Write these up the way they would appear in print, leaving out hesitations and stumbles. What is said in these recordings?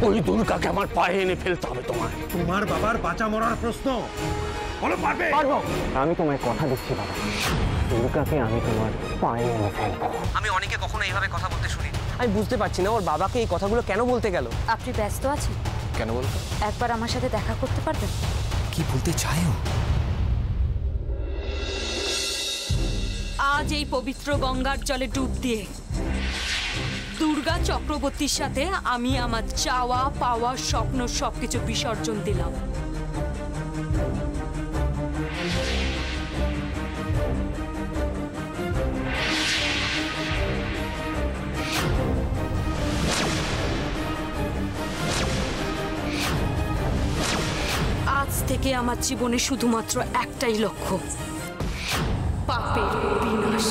ওই দুর্গাকে আমার পায়ে এনে ফেলতে হবে তোমায়। তোমার বাবার বাঁচা মরার প্রশ্ন, বলো পারবে? পারবো। আমি তোমায় কথা দিচ্ছি বাবা, দুর্গাকে আমি তোমার পায়ে এনে ফেলবো। আমি অনেকে কখনো এইভাবে কথা বলতে শুনি। আমি বুঝতে পারছি না ওর বাবাকে এই কথাগুলো কেন বলতে গেল। আপনি ব্যস্ত আছেন? কেন বলতো? একবার আমার সাথে দেখা করতে পারবেন? কি বলতে চাও? আজ এই পবিত্র গঙ্গার জলে ডুব দিয়ে দুর্গা চক্রবর্তীর সাথে আমি আমার চাওয়া পাওয়া স্বপ্ন সবকিছু বিসর্জন দিলাম। আজ থেকে আমার জীবনে শুধুমাত্র একটাই লক্ষ্য, পাপের বিনাশ।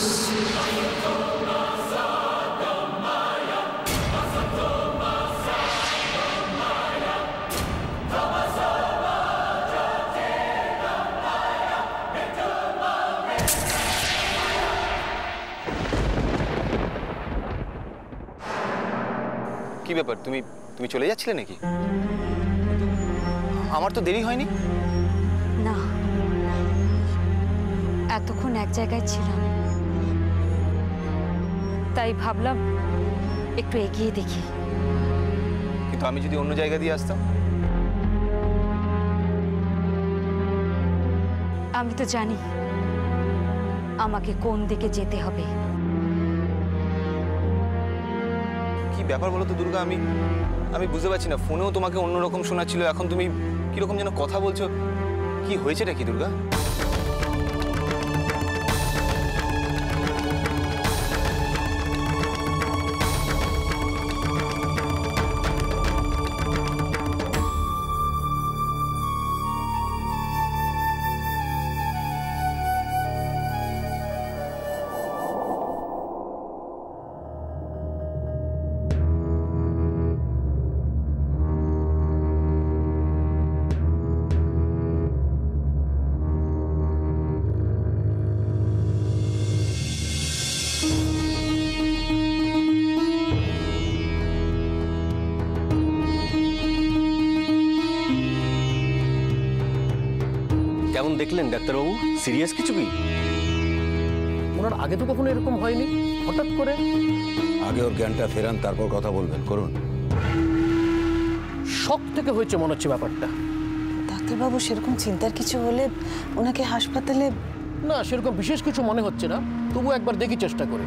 কি ব্যাপার, তুমি চলে যাচ্ছিলে নাকি? আমার তো দেরি হয়নি। না, এতক্ষণ এক জায়গায় ছিলাম, তাই ভাবলাম একটু এগিয়ে দেখি। কিন্তু আমি যদি অন্য জায়গা দিয়ে আসতাম? আমি তো জানি আমাকে কোন দিকে যেতে হবে। কি ব্যাপার বলো তো দুর্গা, আমি বুঝতে পারছি না। ফোনেও তোমাকে অন্যরকম শোনাচ্ছিল, এখন তুমি কিরকম যেন কথা বলছো। কি হয়েছেটা কি দুর্গা? কেমন দেখলেন ডাক্তারবাবু? সিরিয়াস কিছু কি? ওনার আগে তো কখনো এরকম হয়নি, হঠাৎ করে। আগে ওর জ্ঞানটা ফেরান, তারপর কথা বলবেন। করুন। শক থেকে হয়েছে মনে হচ্ছে ব্যাপারটা। ডাক্তারবাবু, সেরকম চিন্তার কিছু হলে ওনাকে হাসপাতালে... না, সেরকম বিশেষ কিছু মনে হচ্ছে না, তবু একবার দেখি চেষ্টা করে।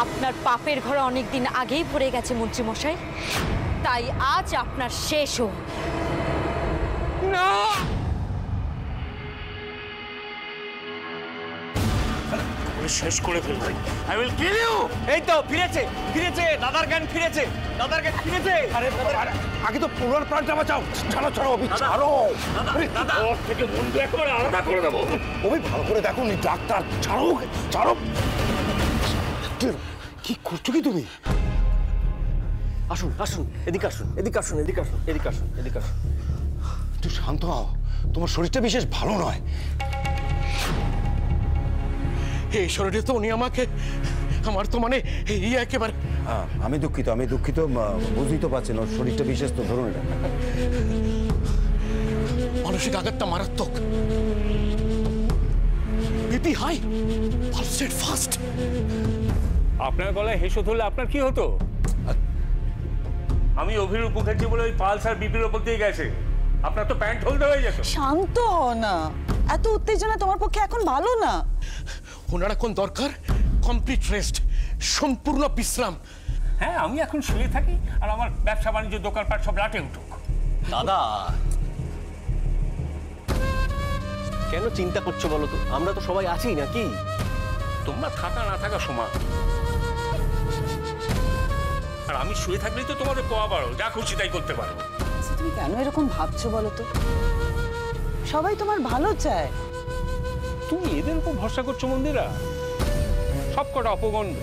আপনার পাপের ঘরে অনেকদিন আগেই ভরে গেছে মন্ত্রী মশাই, তাই আজ আপনার শেষও। না, শেষ করে ফেলবো। I will kill you. এই তো ফিরেছে, দাদার জ্ঞান ফিরেছে। আরে আগে তো পুরোর প্রাণটা বাঁচাও। ছাড়ো অভি, ছাড়ো। ওর থেকে বন্ধু একেবারে আলাদা করে দেবো। অভি, ভালো করে দেখো নি ডাক্তার। ছাড়ো। কি করছো কি তুমি? আসুন, এদিকে আসুন। একটু শান্ত হও, তোমার শরীরটা বিশেষ ভালো নয়। এই শরীরে তো উনি আমাকে, আমার তো মানে এই একেবারে। আমি দুঃখিত, বুঝতেই তো পারছেন ওর শরীরটা বিশেষ, তো ধরুন এটা। মানসিক আঘাতটা মারাত্মক, BP high, pulse rate fast. আপনার গলায় হেসো ধরলে আপনার কি হতো? আমি অভিরূপ মুখার্জি বলে ওই পালস আর বিপির ওপর দিয়ে গেছে, আপনার তো প্যান্ট হলদে হয়ে যেত। শান্ত হও না, এত উত্তেজনা তোমার পক্ষে এখন ভালো না। ওনার এখন দরকার কমপ্লিট রেস্ট, সম্পূর্ণ বিশ্রাম। হ্যাঁ, আমি এখন শুয়ে থাকি আর আমার ব্যবসা বাণিজ্য দোকানপাট সব লাটে উঠুক। দাদা, কেন চিন্তা করছো বলো তো? আমরা তো সবাই আছি নাকি? তোমরা থাকা না থাকা সমান, আর আমি শুয়ে থাকলেই তো তোমাদের পোয়া পারো, যা খুশি তাই করতে পারো। তুমি কেন এরকম ভাবছো বলো তো? সবাই তোমার ভালো চায়। তুমি এদের উপর ভরসা করছো মন্দিরা? সব কটা অপগণ্ড,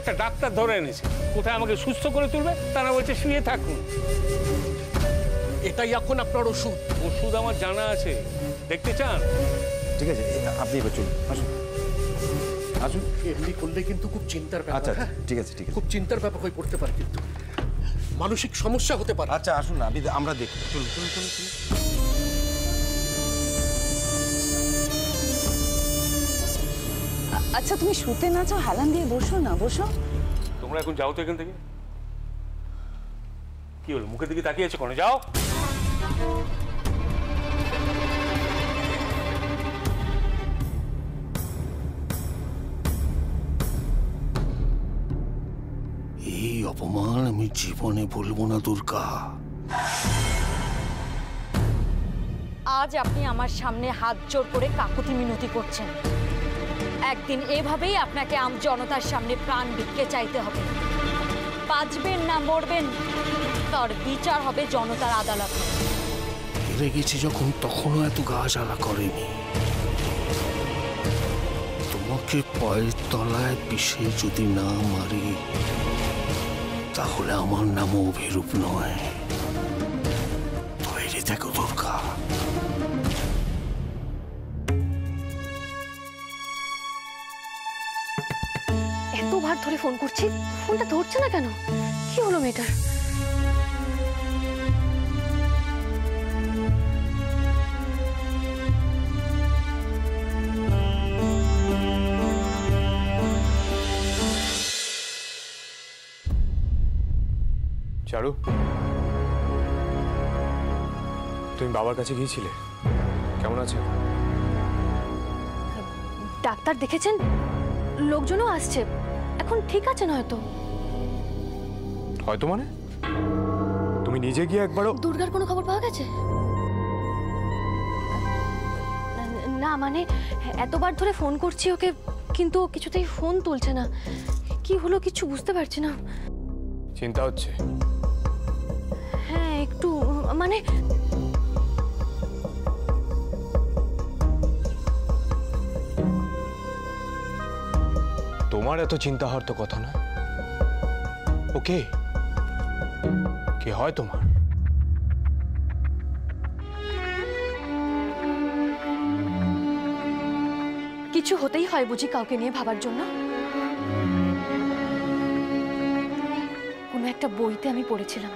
একটা ডাক্তার ধরে এনেছে, কোথায় আমাকে সুস্থ করে তুলবে, তারা বলছে শুয়ে থাকুন। এটাই এখন আপনার ওষুধ। ওষুধ আমার জানা আছে, দেখতে চান? ঠিক আছে, আপনি এবার চলুন, আসুন আসুন। এমনি করলে কিন্তু খুব চিন্তার আচ্ছা ব্যাপার। আচ্ছা, ঠিক আছে ঠিক আছে। খুব চিন্তার ব্যাপার হয়ে পড়তে পারে, কিন্তু মানসিক সমস্যা হতে পারে। আচ্ছা আসুন না, আমরা দেখি। চলুন চলুন চলুন চলুন। আচ্ছা তুমি শুতে না চাও, হেলান দিয়ে বসো না, বসো। তোমরা এখন যাও তো এখান থেকে। কি হলো, মুখের দিকে তাকিয়ে আছে, কোনে যাও। এই অপমান আমি জীবনে ভুলবো না দুর্গা। আজ আপনি আমার সামনে হাত জোর করে কাকুতি মিনতি করছেন। একদিন এভাবেই আপনাকে জনতার সামনে প্রাণ ভিক্ষে চাইতে হবে। বাঁচবেন না মরবেন, তার বিচার হবে জনতার আদালতে। হেরে গেছি যখন, তখনও এত গা জ্বালা করেনি। তোমাকে পায়ের তলায় পিষে যদি না মারি, তাহলে আমার নামও অভিরূপ নয়। তৈরি দেখো দুর্গা। এতবার ধরে ফোন করছি, ফোনটা ধরছে না কেন? কি হলো মেয়েটার? চারু, তুমি বাবার কাছে গিয়েছিলে? কেমন আছে? ডাক্তার দেখেছেন, লোকজনও আসছে, এখন ঠিক আছেন হয়তো। হয়তো মানে? তুমি নিজে গিয়ে একবারও? দুর্গার কোনো খবর পাওয়া গেছে? না মানে এতবার ধরে ফোন করছি ওকে, কিন্তু ও কিছুতেই ফোন তুলছে না। কি হলো কিছু বুঝতে পারছি না। চিন্তা হচ্ছে? হ্যাঁ একটু, মানে তোমার এত চিন্তা হওয়ার তো কথা না। ওকে, কে হয় তোমার? কিছু হতেই হয় বুঝি কাউকে নিয়ে ভাবার জন্য? কোনো একটা বইতে আমি পড়েছিলাম,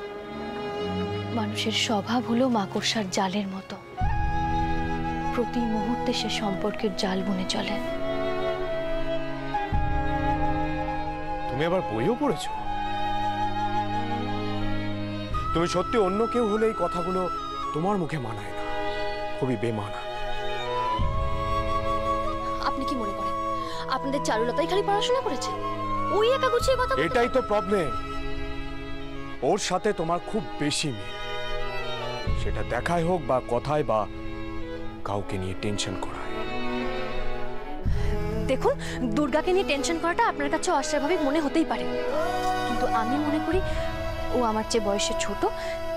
মানুষের স্বভাব হলো মাকড়সার জালের মতো, প্রতি মুহূর্তে সে সম্পর্কের জাল বুনে চলে। তুমি আবার বইও পড়েছো? তুমি সত্যি অন্য কেউ হলে এই কথাগুলো তোমার মুখে মানায় না, খুবই বেমানান। আপনি কি মনে করেন আপনাদের চারুলতাই খালি পড়াশোনা করেছে? ওই একা গুছিয়ে কথা বলতো? এটাই তো প্রবলেম, ওর সাথে তোমার খুব বেশি মিল। সেটা দেখায় হোক বা কথায় বা কাউকে নিয়ে টেনশন করায়। দেখুন, দুর্গাকে নিয়ে টেনশন করাটা আপনার কাছে অস্বাভাবিক মনে হতেই পারে, কিন্তু আমি মনে করি ও আমার চেয়ে বয়সে ছোট,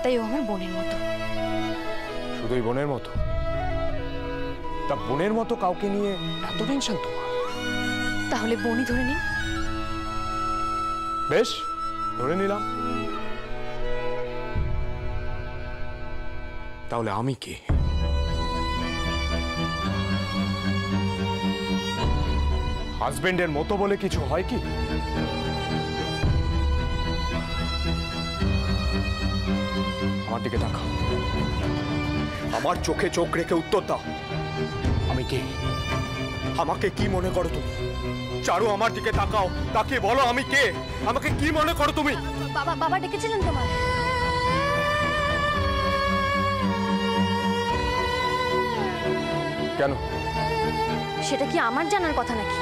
তাই ও আমার বোনের মতো। শুধুই বোনের মতো? তা বোনের মতো কাউকে নিয়ে এত টেনশন তোমার? তাহলে বোনই ধরে নিন। বেশ, ধরে নিলাম। তাহলে আমি কে? হাজবেন্ডের মতো বলে কিছু হয় কি? আমার দিকে তাকাও, আমার চোখে চোখ রেখে উত্তর দাও। আমি কে? আমাকে কি মনে করো তুমি? চারু, আমার দিকে তাকাও, তাকে বলো আমি কে, আমাকে কি মনে করো তুমি? বাবা, বাবা ডেকেছিলেন তোমার? কেন? সেটা কি আমার জানার কথা নাকি?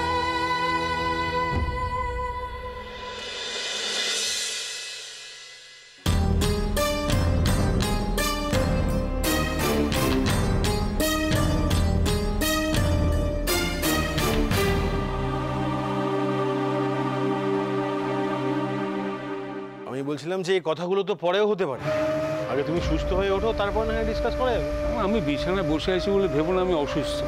আমি বলছিলাম যে এই কথাগুলো তো পরেও হতে পারে, আগে তুমি সুস্থ হয়ে ওঠো, তারপর না ডিসকাস করা যাবে। আমি বিছানায় বসে আছি বলে ভেবো না আমি অসুস্থ।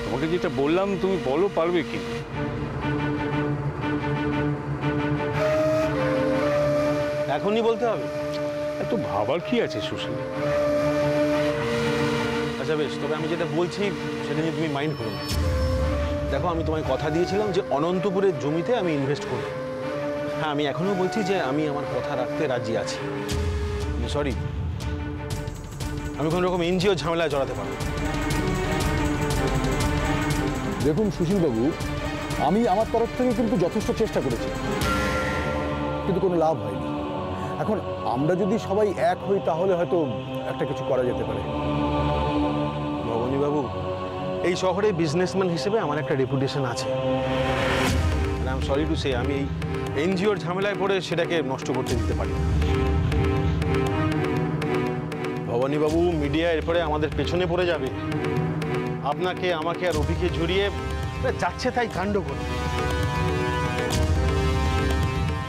তোমাকে যেটা বললাম তুমি বলো, পারবে কি? এখনই বলতে হবে? এত ভাবার কি আছে সুশীল? আচ্ছা বেশ, তবে আমি যেটা বলছি সেটা নিয়ে তুমি মাইন্ড করো না। দেখো, আমি তোমায় কথা দিয়েছিলাম যে অনন্তপুরের জমিতে আমি ইনভেস্ট করব। হ্যাঁ, আমি এখনো বলছি যে আমি আমার কথা রাখতে রাজি আছি। সরি, আমি কোনো রকম এনজিও ঝামেলায় জড়াতে পারবো। দেখুন সুশীলবাবু, আমি আমার তরফ থেকে কিন্তু যথেষ্ট চেষ্টা করেছি, কিন্তু কোনো লাভ হয়নি। এখন আমরা যদি সবাই এক হই তাহলে হয়তো একটা কিছু করা যেতে পারে। ভবানী বাবু, এই শহরে বিজনেসম্যান হিসেবে আমার একটা রেপুটেশন আছে। I am sorry to say, আমি এই এনজিওর ঝামেলায় পড়ে সেটাকে নষ্ট করতে দিতে পারি। ভবানী বাবু, মিডিয়া এরপরে আমাদের পেছনে পড়ে যাবে, আপনাকে, আমাকে আর অভিকে জড়িয়ে যাচ্ছে তাই কাণ্ড করে।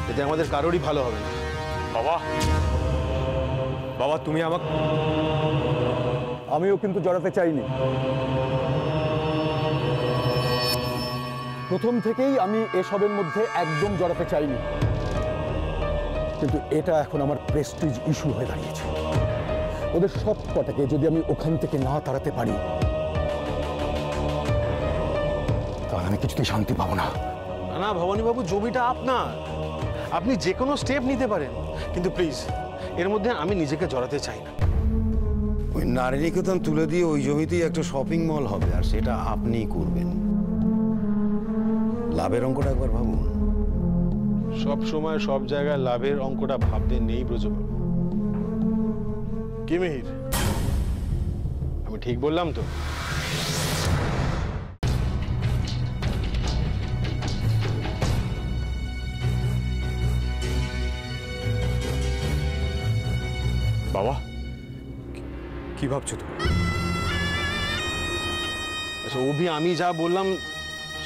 এতে আমাদের কারোরই ভালো হবে না। বাবা, বাবা তুমি আমাকে... আমিও কিন্তু জড়াতে চাইনি। প্রথম থেকেই আমি এসবের মধ্যে একদম জড়াতে চাইনি, কিন্তু এটা এখন আমার প্রেস্টিজ ইস্যু হয়ে দাঁড়িয়েছে। ওদের সব কটাকে যদি আমি ওখান থেকে না তাড়াতে পারি তাহলে আমি কিছুতেই শান্তি পাবো না। না ভবানী বাবু, জমিটা আপনার, আপনি যে কোনো স্টেপ নিতে পারেন, কিন্তু প্লিজ এর মধ্যে আমি নিজেকে জড়াতে চাই না। ওই নারী নিকেতন তুলে দিয়ে ওই জমিতেই একটা শপিং মল হবে, আর সেটা আপনিই করবেন। লাভের অঙ্কটা একবার ভাবুন। সব সময় সব জায়গায় লাভের অঙ্কটা ভাবতে নেই ব্রজবাবু। কি মিহির, আমি ঠিক বললাম তো? বাবা, কি ভাবছো তুমি? আচ্ছা অভি, আমি যা বললাম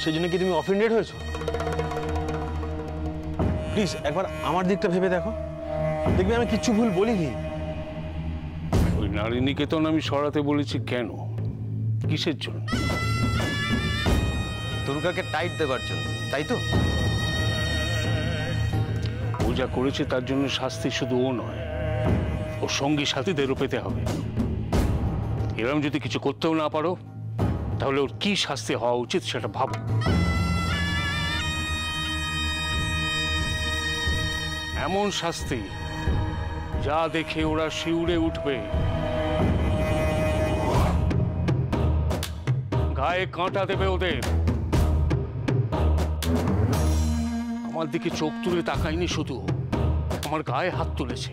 সেই জন্য কি তুমি অফেন্ডেড হয়েছো? প্লিজ একবার আমার দিকটা ভেবে দেখো, দেখবে আমি কিচ্ছু ভুল বলিনি। ওই নারী নিকেতন আমি সরাতে বলেছি কেন? কিসের জন্য? দুর্গাকে টাইট দেওয়ার জন্য, তাই তো? ও যা করেছে তার জন্য শাস্তি শুধু ও নয়, ওর সঙ্গী সাথীদেরও পেতে হবে। এরকম যদি কিছু করতেও না পারো তাহলে ওর কি শাস্তি হওয়া উচিত সেটা ভাবো। এমন শাস্তি যা দেখে ওরা শিউরে উঠবে, গায়ে কাঁটা দেবে ওদের। আমার দিকে চোখ তুলে তাকায়নি, শুধু আমার গায়ে হাত তুলেছে।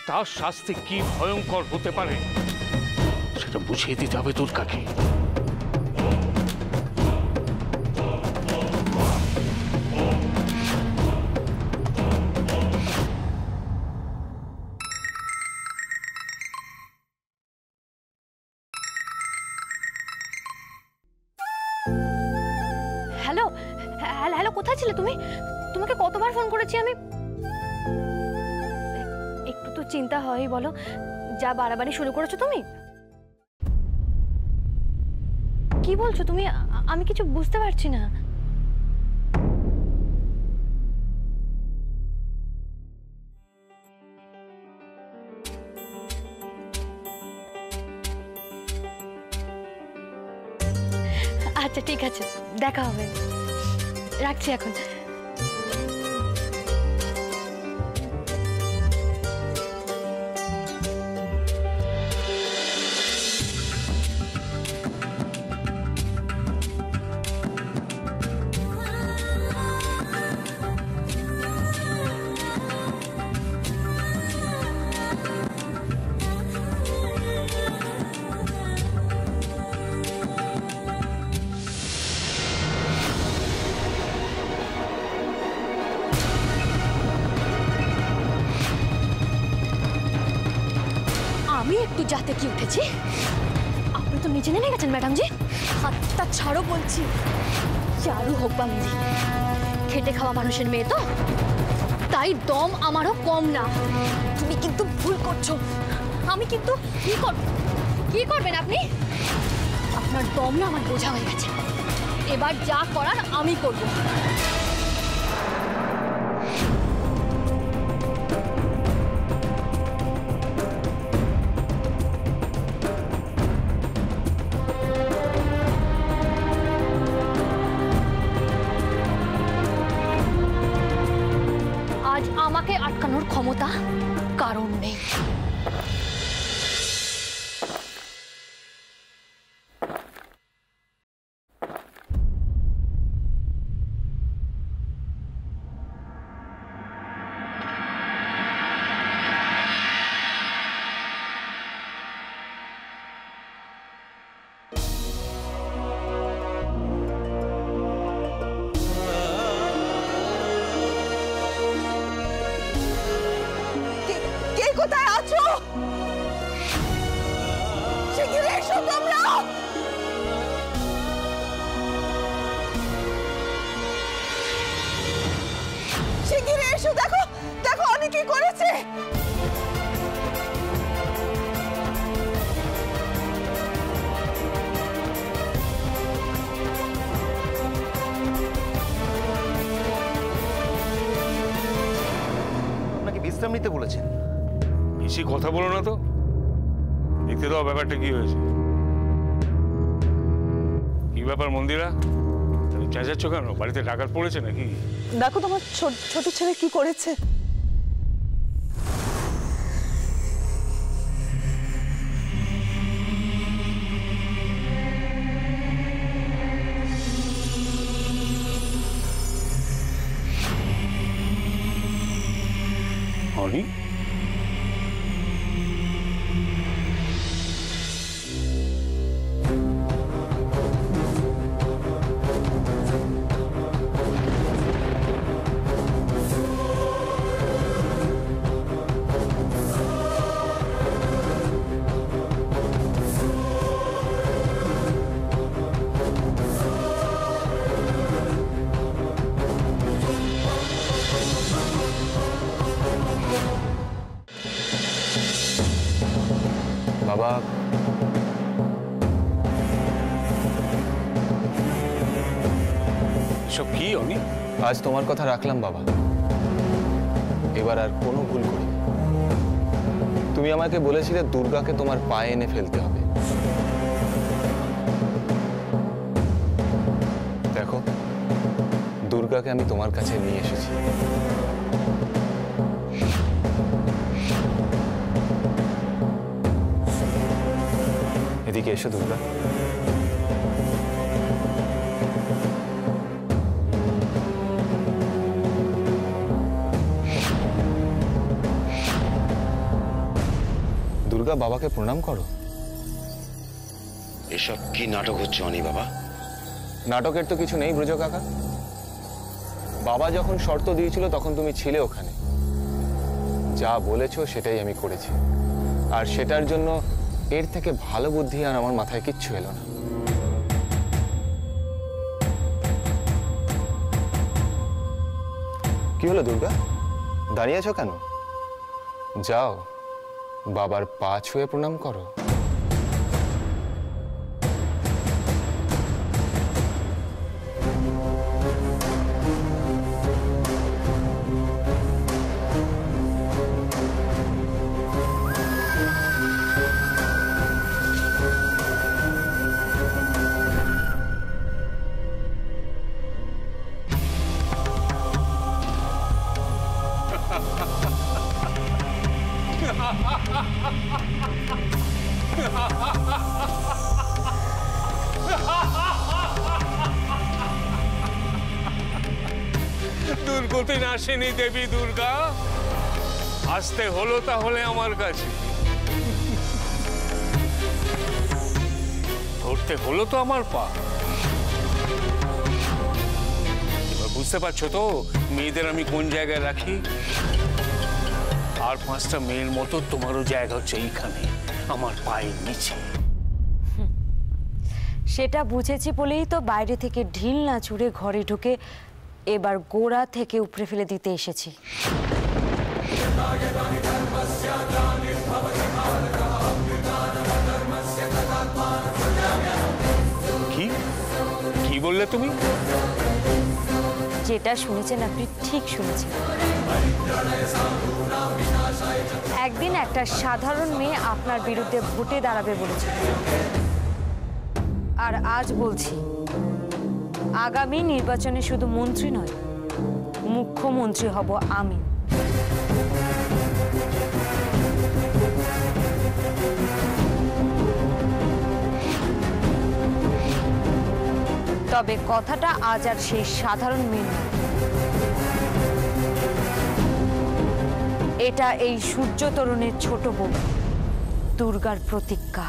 তার শাস্তি কি ভয়ঙ্কর হতে পারে সেটা বুঝিয়ে দিতে হবে দুর্গাকে। হ্যালো হ্যালো, কোথায় ছিলে তুমি? তোমাকে কতবার ফোন করেছি আমি। একটু তো চিন্তা হয়, বলো যা বাড়াবাড়ি শুরু করেছো তুমি। কি বলছো তুমি? আমি কিছু বুঝতে পারছি না। আচ্ছা ঠিক আছে, দেখা হবে, রাখছি এখন। আমি একটু যাতে কি উঠেছি, আপনি তো নিচে নেমে গেছেন ম্যাডাম জি। হাতটা ছাড়ো বলছি। চারু হোক বা মিলি, খেটে খাওয়া মানুষের মেয়ে তো, তাই দম আমারও কম না। তুমি কিন্তু ভুল করছো। আমি কিন্তু কি করবেন আপনি? আপনার দম না আমার বোঝা হয়ে গেছে। এবার যা করার আমি করব। আমাকে আটকানোর ক্ষমতা কারণ নেই। কোথায় আছো? শিগগিরই এসো তোমরা। শিগগিরই এসো, দেখো দেখো অনেক কি করেছে। আপনাকে বিশ্রাম নিতে বলেছেন। বেশি কথা বলো না তো, দেখতে দাও ব্যাপারটা কি হয়েছে। কি ব্যাপার মন্দিরা, তুমি চেঁচাচ্ছ কেন? বাড়িতে ডাকাত পড়েছে নাকি? দেখো তোমার ছোট ছেলে কি করেছে। অনি, বাবা, সব কি অনি? আজ তোমার কথা রাখলাম বাবা, এবার আর কোনো ভুল করি। তুমি আমাকে বলেছিলে দুর্গাকে তোমার পায়ে এনে ফেলতে হবে। দেখো, দুর্গাকে আমি তোমার কাছে নিয়ে এসেছি। এদিকে এসো দুর্গা। দুর্গা, বাবাকে প্রণাম করো। এসব কি নাটক হচ্ছে অনি বাবা? নাটকের তো কিছু নেই ব্রজ কাকা। বাবা যখন শর্ত দিয়েছিল তখন তুমি ছিলে ওখানে। যা বলেছো সেটাই আমি করেছি, আর সেটার জন্য এর থেকে ভালো বুদ্ধি আর আমার মাথায় কিচ্ছু এলো না। কি হলো দুর্গা, দাঁড়িয়ে আছো কেন? যাও, বাবার পা ছুঁয়ে প্রণাম করো। দুর্গতি নাশিনী দেবী দুর্গা, আসতে হলো তাহলে আমার কাছে। ধরতে হলো তো আমার পা। এবার বুঝতে পারছো তো মেয়েদের আমি কোন জায়গায় রাখি? আর 5টা মেয়ের মতো তোমারও জায়গা হচ্ছে এইখানে, আমার পায়ের নিচে। সেটা বুঝেছি বলেই তো বাইরে থেকে ঢিল না ছুঁড়ে ঘরে ঢুকে এবার গোড়া থেকে উপড়ে ফেলে দিতে এসেছি। কি কি বললে তুমি? যেটা শুনেছেন আপনি ঠিক শুনেছেন। একদিন একটা সাধারণ মেয়ে আপনার বিরুদ্ধে ভোটে দাঁড়াবে বলেছিল, আর আজ বলছি আগামী নির্বাচনে শুধু মন্ত্রী নয়, মুখ্যমন্ত্রী হব আমি। তবে কথাটা আজ আর সেই সাধারণ মেয়ে নয়। এটা এই সূর্য তরুণের ছোট বোন দুর্গার প্রতিজ্ঞা।